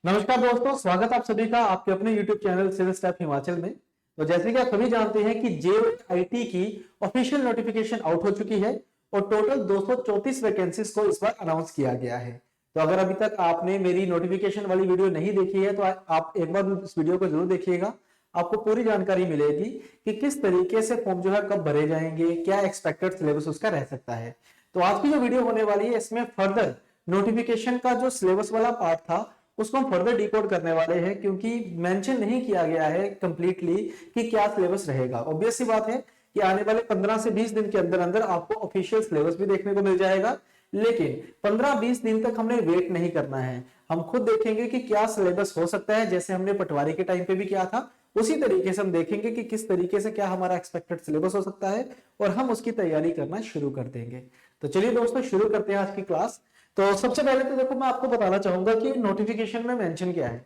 नमस्कार दोस्तों, स्वागत आप सभी का आपके अपने YouTube channel civil staff Himachal में। तो जैसे कि आप सभी जानते हैं कि जेईई की ऑफिशियल नोटिफिकेशन आउट हो चुकी है और टोटल 234 वैकेंसीज को इस बार अनाउंस किया गया है। तो अगर अभी तक आपने मेरी नोटिफिकेशन वाली वीडियो नहीं देखी है तो आप एक बार इस वीडियो को जरूर देखिएगा। आपको पूरी जानकारी मिलेगी कि किस तरीके से फॉर्म जो है कब भरे जाएंगे, क्या एक्सपेक्टेड सिलेबस उसका रह सकता है। तो आज की जो वीडियो होने वाली है इसमें फर्दर नोटिफिकेशन का जो सिलेबस वाला पार्ट था उसको हम फर्दर डिकोड करने वाले हैं, क्योंकि मेंशन नहीं किया गया है कंप्लीटली कि क्या सिलेबस रहेगा। ऑब्वियस सी बात है कि आने वाले 15 से 20 दिन के अंदर अंदर आपको ऑफिशियल सिलेबस भी देखने को मिल जाएगा, लेकिन 15-20 दिन तक हमने वेट नहीं करना है। हम खुद देखेंगे कि क्या सिलेबस हो सकता है, जैसे हमने पटवारी के टाइम पे भी किया था उसी तरीके से हम देखेंगे कि किस तरीके से क्या हमारा एक्सपेक्टेड सिलेबस हो सकता है और हम उसकी तैयारी करना शुरू कर देंगे। तो चलिए दोस्तों, शुरू करते हैं आज की क्लास। तो सबसे पहले तो देखो, मैं आपको बताना चाहूंगा कि नोटिफिकेशन में मेंशन क्या है।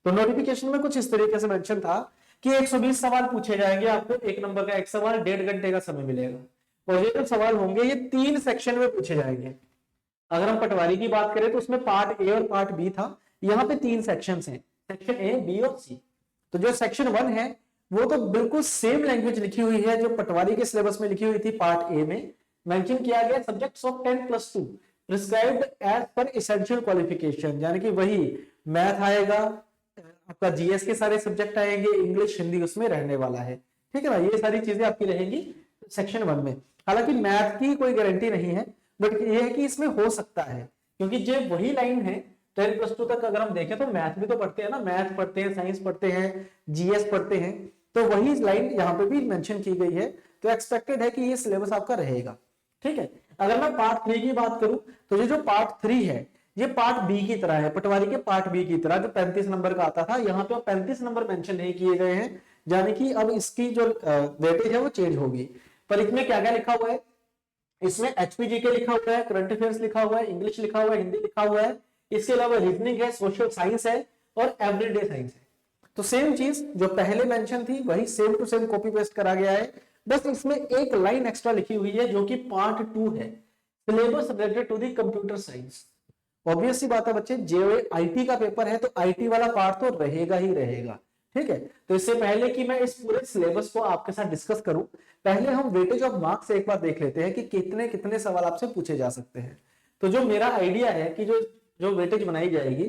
तो नोटिफिकेशन में कुछ इस तरीके से मेंशन था कि 120 सवाल पूछे जाएंगे, आपको एक नंबर का एक सवाल 1.5 घंटे का समय मिलेगा और ये जो सवाल होंगे ये 3 सेक्शन में पूछे जाएंगे। अगर हम पटवारी की बात करें तो उसमें पार्ट ए और पार्ट बी था। यहाँ पे 3 सेक्शन हैं, सेक्शन ए, बी और सी। तो जो सेक्शन 1 है वो तो बिल्कुल सेम लैंग्वेज लिखी हुई है जो पटवारी के सिलेबस में लिखी हुई थी। पार्ट ए में मेंशन किया गया सब्जेक्ट्स ऑफ 10+2 प्रिस्क्राइब्ड एज पर एसेंशियल क्वालिफिकेशन, यानी कि वही मैथ आएगा, आपका जीएस के सारे सब्जेक्ट आएंगे, इंग्लिश हिंदी उसमें रहने वाला है। ठीक है ना, ये सारी चीजें आपकी रहेंगी सेक्शन 1 में। हालांकि मैथ की कोई गारंटी नहीं है, बट ये है कि इसमें हो सकता है, क्योंकि जो वही लाइन है 10+2 तक अगर हम देखें तो मैथ भी तो पढ़ते हैं ना, मैथ पढ़ते हैं, साइंस पढ़ते हैं, जीएस पढ़ते हैं, तो वही लाइन यहाँ पे भी मेंशन की गई है। तो एक्सपेक्टेड है कि ये सिलेबस आपका रहेगा। ठीक है, अगर मैं पार्ट 3 की बात करूं तो ये जो पार्ट 3 है ये पार्ट बी की तरह है, पटवारी के पार्ट बी की तरह जो 35 नंबर का आता था, यहाँ पे 35 नंबर मेंशन नहीं किए गए हैं, यानी कि अब इसकी जो वेटेज है वो चेंज होगी। पर इसमें क्या क्या लिखा हुआ है, इसमें एचपीजी के लिखा हुआ है, करंट अफेयर्स लिखा हुआ है, इंग्लिश लिखा हुआ है, हिंदी लिखा हुआ है, इसके अलावा रीजनिंग है, सोशल साइंस है और एवरीडे साइंस है। तो सेम चीज जो पहले मेंशन थी वही same to same copy paste करा गया है, बस इसमें एक लाइन एक्स्ट्रा लिखी हुई है जो कि पार्ट 2 है, syllabus related to the computer science. Obvious सी बात है बच्चे, जे आईटी का पेपर है तो आईटी वाला पार्ट तो रहेगा ही रहेगा। ठीक है, तो इससे पहले कि मैं इस पूरे सिलेबस को आपके साथ डिस्कस करूं, पहले हम वेटेज ऑफ मार्क्स एक बार देख लेते हैं कि कितने कितने सवाल आपसे पूछे जा सकते हैं। तो जो मेरा आइडिया है कि जो जो वेटेज बनाई जाएगी,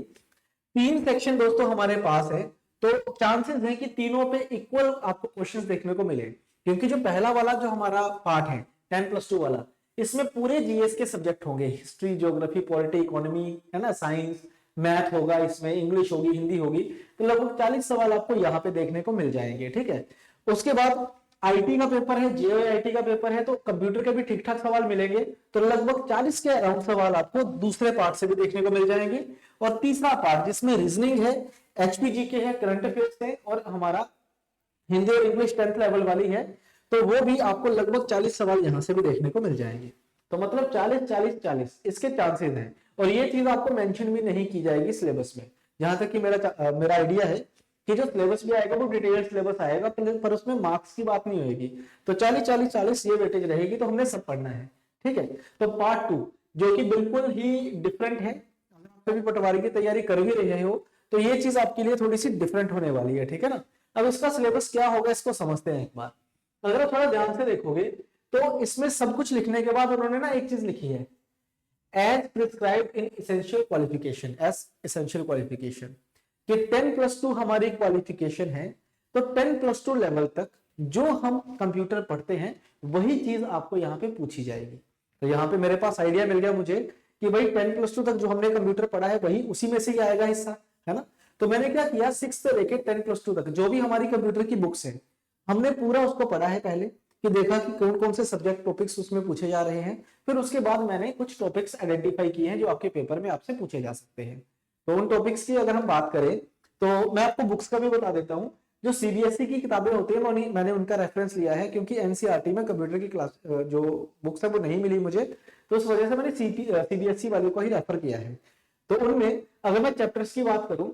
3 सेक्शन दोस्तों हमारे पास है, तो चांसेस है कि तीनों पे इक्वल आपको क्वेश्चंस देखने को मिले, क्योंकि जो पहला वाला जो हमारा पार्ट है 10+2 वाला, इसमें पूरे जीएस के सब्जेक्ट होंगे, हिस्ट्री, ज्योग्राफी, पॉलिटी, इकोनॉमी, है ना, साइंस, मैथ होगा, इसमें इंग्लिश होगी, हिंदी होगी, तो लगभग 40 सवाल आपको यहाँ पे देखने को मिल जाएंगे। ठीक है, उसके बाद आईटी का पेपर है, जेआईटी का पेपर है, तो कंप्यूटर के भी ठीक ठाक सवाल मिलेंगे, तो लगभग 40 के अराउंड सवाल आपको दूसरे पार्ट से भी देखने को मिल जाएंगे। और तीसरा पार्ट जिसमें रीजनिंग है, एचपीजी के है, करंट अफेयर्स है और हमारा हिंदी और इंग्लिश 10th लेवल वाली है, तो वो भी आपको लगभग 40 सवाल यहां से भी देखने को मिल जाएंगे। तो मतलब 40-40-40 इसके चांसेस हैं, और ये चीज आपको मेंशन भी नहीं की जाएगी सिलेबस में। जहां तक कि मेरा आइडिया है कि जो सिलेबस भी आएगा वो डिटेल सिलेबस आएगा, पर उसमें मार्क्स की बात नहीं होगी। तो 40-40-40 ये वेटेज रहेगी, तो हमने सब पढ़ना है। ठीक है, तो पार्ट 2 जो कि बिल्कुल ही डिफरेंट है, अगर आप कभी पटवारी की तैयारी कर भी रहे हो तो ये चीज आपके लिए थोड़ी सी डिफरेंट होने वाली है। ठीक है ना, अब इसका सिलेबस क्या होगा इसको समझते हैं एक बार। अगर आप थोड़ा ध्यान से देखोगे तो इसमें सब कुछ लिखने के बाद उन्होंने ना एक चीज लिखी है, as prescribed in essential qualification, as essential qualification, कि 10+2 हमारी क्वालिफिकेशन है, तो 10+2 लेवल तक जो हम कंप्यूटर पढ़ते हैं वही चीज आपको यहाँ पे पूछी जाएगी। तो यहाँ पे मेरे पास आइडिया मिल गया मुझे कि भाई 10+2 तक जो हमने कंप्यूटर पढ़ा है वही उसी में से ही आएगा हिस्सा, है ना। तो मैंने क्या किया, 6 से लेके 10+2 तक जो भी हमारी कंप्यूटर की बुक्स है हमने पूरा उसको पढ़ा है पहले, कि देखा कि कौन कौन से सब्जेक्ट टॉपिक्स उसमें पूछे जा रहे हैं, फिर उसके बाद मैंने कुछ टॉपिक्स आइडेंटिफाई किए हैं जो आपके पेपर में आपसे पूछे जा सकते हैं। तो उन टॉपिक्स की अगर हम बात करें तो मैं आपको बुक्स का भी बता देता हूं। जो सीबीएसई की किताबें होती है मैंने उनका रेफरेंस लिया है, क्योंकि एनसीईआरटी में कंप्यूटर की क्लास जो बुक्स है वो नहीं मिली मुझे, तो उस वजह से मैंने सीबीएसई वाले को ही रेफर किया है। तो उनमें अगर मैं चैप्टर्स की बात करूं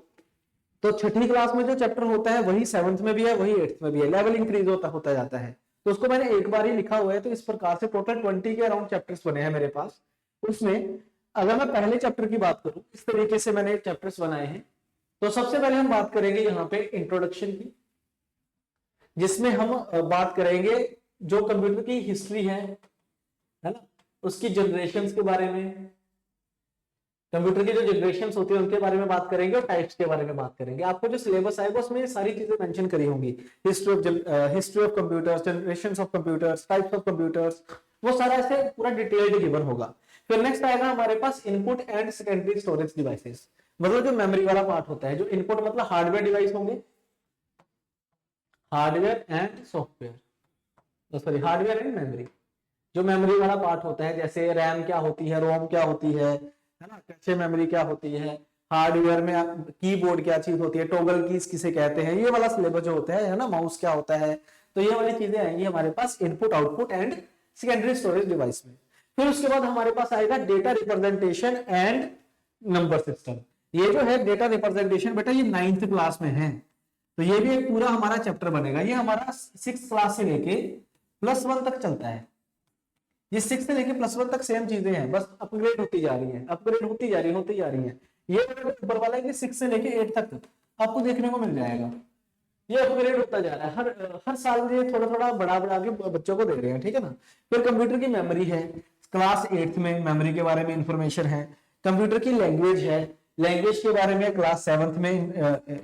तो 6ठी क्लास में जो चैप्टर होता है वही 7th में भी है, वही 8th में भी है, लेवल इंक्रीज होता जाता है। तो उसको मैंने एक बार ही लिखा हुआ है, तो इस प्रकार से टोटल 20 के अराउंड चैप्टर्स बने हैं मेरे पास। उसमें अगर मैं पहले चैप्टर की बात करूं, इस तरीके से मैंने चैप्टर्स बनाए हैं तो सबसे पहले हम बात करेंगे यहाँ पे इंट्रोडक्शन की, जिसमें हम बात करेंगे जो कंप्यूटर की हिस्ट्री है ना, उसकी जनरेशंस के बारे में, कंप्यूटर की जो जनरेशंस होती है उनके बारे में बात करेंगे और टाइप्स के बारे में बात करेंगे। आपको जो सिलेबस आएगा उसमें ये सारी चीजें मेंशन करी होंगी, history of computers, generations of computers, types of computers, वो सारा ऐसे पूरा डिटेल्ड गिवन होगा। फिर नेक्स्ट आएगा हमारे पास input and secondary storage devices, मतलब जो मेमोरी वाला पार्ट होता है, जो इनपुट मतलब हार्डवेयर डिवाइस होंगे, hardware and software, sorry hardware and memory, जो मेमोरी वाला पार्ट होता है, जैसे रैम क्या होती है, रोम क्या होती है ना, कैचे मेमोरी क्या होती है, हार्डवेयर में कीबोर्ड क्या चीज होती है, टॉगल कीज किसे कहते हैं, ये वाला सिलेबस जो होता है ना, माउस क्या होता है, तो ये वाली चीजें आएंगी हमारे पास input output and secondary storage device में। फिर उसके बाद हमारे पास आएगा data representation and number system. ये जो है डेटा रिप्रेजेंटेशन बेटा ये 9th क्लास में है, तो ये भी एक पूरा हमारा चैप्टर बनेगा। ये हमारा 6th क्लास से लेके +1 तक चलता है। ये 6 से लेके +1 तक सेम चीजें हैं, बस अपग्रेड होती जा रही है, अपग्रेड होती जा रही है। ये ऊपर वाला है 6 से लेके 8 तक आपको देखने को मिल जाएगा, ये अपग्रेड होता जा रहा है, हर साल ये थोड़ा थोड़ा बढ़ा के बच्चों को दे रहे हैं, ठीक है ना। फिर कंप्यूटर की मेमोरी है, क्लास 8th में मेमोरी के बारे में इंफॉर्मेशन है। कंप्यूटर की लैंग्वेज है, लैंग्वेज के बारे में क्लास 7th में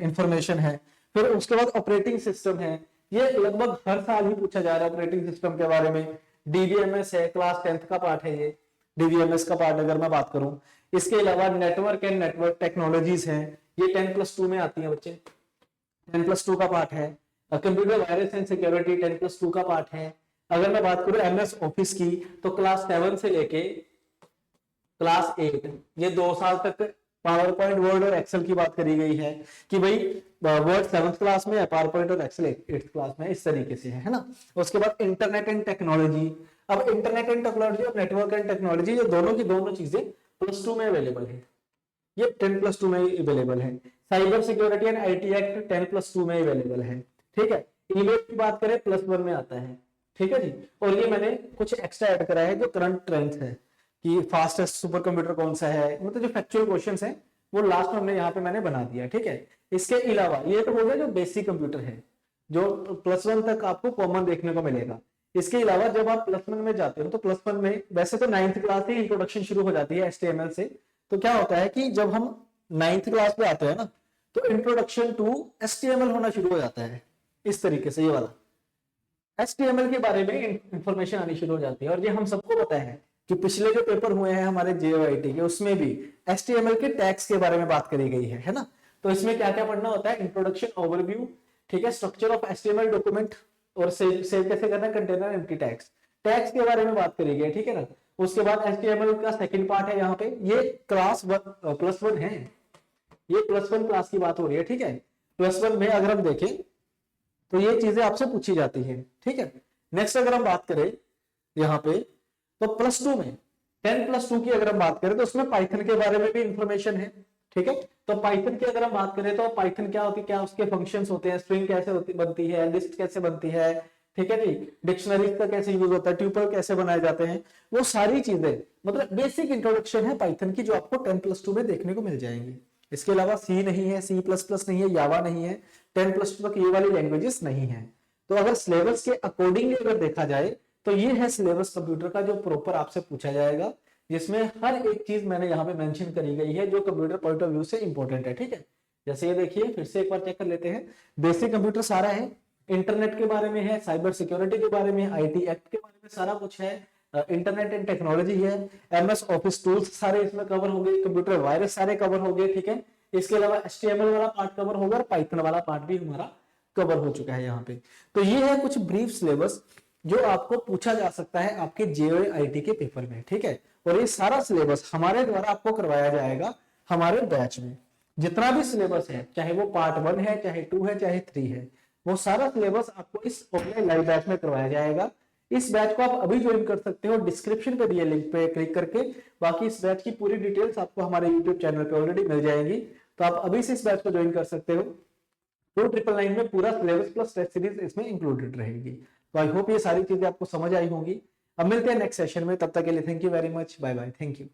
इंफॉर्मेशन है। फिर उसके बाद ऑपरेटिंग सिस्टम है, ये लगभग हर साल ही पूछा जा रहा है ऑपरेटिंग सिस्टम के बारे में। डीबीएमएस है, क्लास 10th का पार्ट है ये, डीबीएमएस का पार्ट अगर मैं बात करूं। इसके अलावा नेटवर्क एंड नेटवर्क टेक्नोलॉजीज हैं, ये 10+2 में आती है बच्चे, 10+2 का पार्ट है। कंप्यूटर वायरस एंड सिक्योरिटी 10+2 का पार्ट है। अगर मैं बात करूं एमएस ऑफिस की, तो क्लास 7 से लेके क्लास 8 ये 2 साल तक पावर पॉइंट, वर्ड और एक्सेल की बात करी गई है कि भाई वर्ड 7th क्लास में है, पावर पॉइंट और एक्सेल 8th क्लास में, इस तरीके से है ना। उसके बाद इंटरनेट एंड टेक्नोलॉजी, अब इंटरनेट एंड टेक्नोलॉजी और नेटवर्क एंड टेक्नोलॉजी ये दोनों की दोनों चीजें +2 में अवेलेबल है, ये 10+2 में अवेलेबल है। Cyber security and IT act 10+2 में अवेलेबल है, ठीक है। ईमेल की बात करें +1 में आता है, ठीक है जी। और ये मैंने कुछ एक्स्ट्रा ऐड करा है जो करंट ट्रेंड्स है कि फास्टेस्ट सुपर कंप्यूटर कौन सा है, मतलब जो फैक्चुअल क्वेश्चंस हैं वो लास्ट में हमने यहाँ पे मैंने बना दिया, ठीक है। इसके अलावा ये तो हो गया जो बेसिक कंप्यूटर है, जो +1 तक आपको कॉमन देखने को मिलेगा। इसके अलावा जब आप +1 में जाते हो तो +1 में वैसे तो 9th क्लास से इंट्रोडक्शन शुरू हो जाती है HTML से, तो क्या होता है कि जब हम 9th क्लास पे आते हैं ना, तो इंट्रोडक्शन टू HTML होना शुरू हो जाता है, इस तरीके से ये वाला HTML के बारे में इंफॉर्मेशन आनी शुरू हो जाती है। और ये हम सबको पता है कि पिछले जो पेपर हुए हैं हमारे JOIT के, उसमें भी HTML के टैग्स के बारे में बात करी गई है ना। तो इसमें क्या क्या पढ़ना होता है, इंट्रोडक्शन, ओवरव्यू, ठीक है, स्ट्रक्चर ऑफ HTML डॉक्यूमेंट, और सेव कैसे करना है, कंटेनर, एम्प्टी टैग्स, टैग्स के बारे में बात करी गई है, ठीक है ना। उसके बाद HTML का सेकंड पार्ट है यहाँ पे, ये क्लास +1 है, ये +1 क्लास की बात हो रही है, ठीक है। +1 में अगर हम देखें तो ये चीजें आपसे पूछी जाती है, ठीक है। नेक्स्ट अगर हम बात करें यहाँ पे, तो +2 में 10+2 की अगर हम बात करें तो उसमें पाइथन के बारे में भी इंफॉर्मेशन है, ठीक है। तो पाइथन की अगर हम बात करें तो पाइथन क्या होती है, क्या उसके फंक्शंस होते हैं, स्ट्रिंग कैसे बनती है, लिस्ट कैसे बनती है, ठीक है जी, डिक्शनरीज का कैसे यूज होता है, ट्यूपल कैसे बनाए जाते हैं, वो सारी चीजें मतलब बेसिक इंट्रोडक्शन है पाइथन की, जो आपको 10+2 में देखने को मिल जाएंगी। इसके अलावा C नहीं है, C++ नहीं है, जावा नहीं है, 10+2 तक ये वाली लैंग्वेजेस नहीं है। तो अगर सिलेबस के अकॉर्डिंगली अगर देखा जाए तो ये है सिलेबस कंप्यूटर का जो प्रॉपर आपसे पूछा जाएगा, जिसमें हर एक चीज मैंने यहाँ पे मेंशन करी गई है जो कंप्यूटर पॉइंट ऑफ व्यू से इंपॉर्टेंट है, ठीक है। जैसे ये देखिए, फिर से एक बार चेक कर लेते हैं। बेसिक कंप्यूटर सारा है, इंटरनेट के बारे में है, साइबर सिक्योरिटी के बारे में, IT एक्ट के बारे में सारा कुछ है, इंटरनेट एंड टेक्नोलॉजी है, MS ऑफिस टूल्स सारे इसमें कवर हो गए, कंप्यूटर वायरस सारे कवर हो गए, ठीक है। इसके अलावा HTML वाला पार्ट कवर होगा और पाइथन वाला पार्ट भी हमारा कवर हो चुका है यहाँ पे। तो ये है कुछ ब्रीफ सिलेबस जो आपको पूछा जा सकता है आपके JOIT के पेपर में, ठीक है। और ये सारा सिलेबस हमारे द्वारा आपको करवाया जाएगा हमारे बैच में। जितना भी सिलेबस है, चाहे वो पार्ट 1 है, चाहे 2 है, चाहे 3 है, वो सारा सिलेबस आपको इस ऑफलाइन लाइव बैच में करवाया जाएगा। इस बैच को आप अभी ज्वाइन कर सकते हो, डिस्क्रिप्शन पे दिए लिंक पे क्लिक करके। बाकी इस बैच की पूरी डिटेल्स आपको हमारे यूट्यूब चैनल पे ऑलरेडी मिल जाएंगी, तो आप अभी से इस बैच को ज्वाइन कर सकते हो। 2999 में पूरा सिलेबस प्लस टेस्ट सीरीज इसमें इंक्लूडेड रहेगी। तो आई होप ये सारी चीजें आपको समझ आई होंगी। अब मिलते हैं नेक्स्ट सेशन में, तब तक के लिए thank you very much, bye bye, thank you.